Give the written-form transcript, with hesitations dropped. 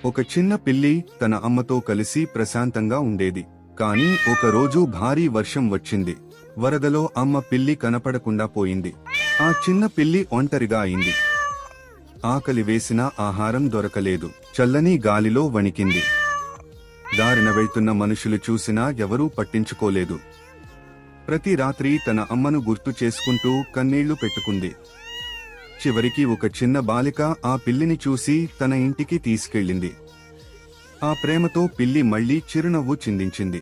ఒక చిన్న పిల్లి తన అమ్మతో కలిసి ప్రశాంతంగా ఉండేది. కాని ఒకరోజు భారీ వర్షం వచ్చింది. వరదలో అమ్మ పిల్లి కనపడకుండా పోయింది. ఆ చిన్న పిల్లి ఒంటరిగా అయింది. ఆకలి వేసిన ఆహారం దొరకలేదు. చల్లని గాలిలో వణికింది. దారిన వెళ్తున్న మనుషులు చూసినా ఎవరూ పట్టించుకోలేదు. ప్రతి రాత్రి తన అమ్మను గుర్తు చేసుకుంటూ కన్నీళ్లు పెట్టుకుంది. చివరికి ఒక చిన్న బాలిక ఆ పిల్లిని చూసి తన ఇంటికి తీసుకెళ్ళింది. ఆ ప్రేమతో పిల్లి మళ్లీ చిరునవ్వు చిందించింది.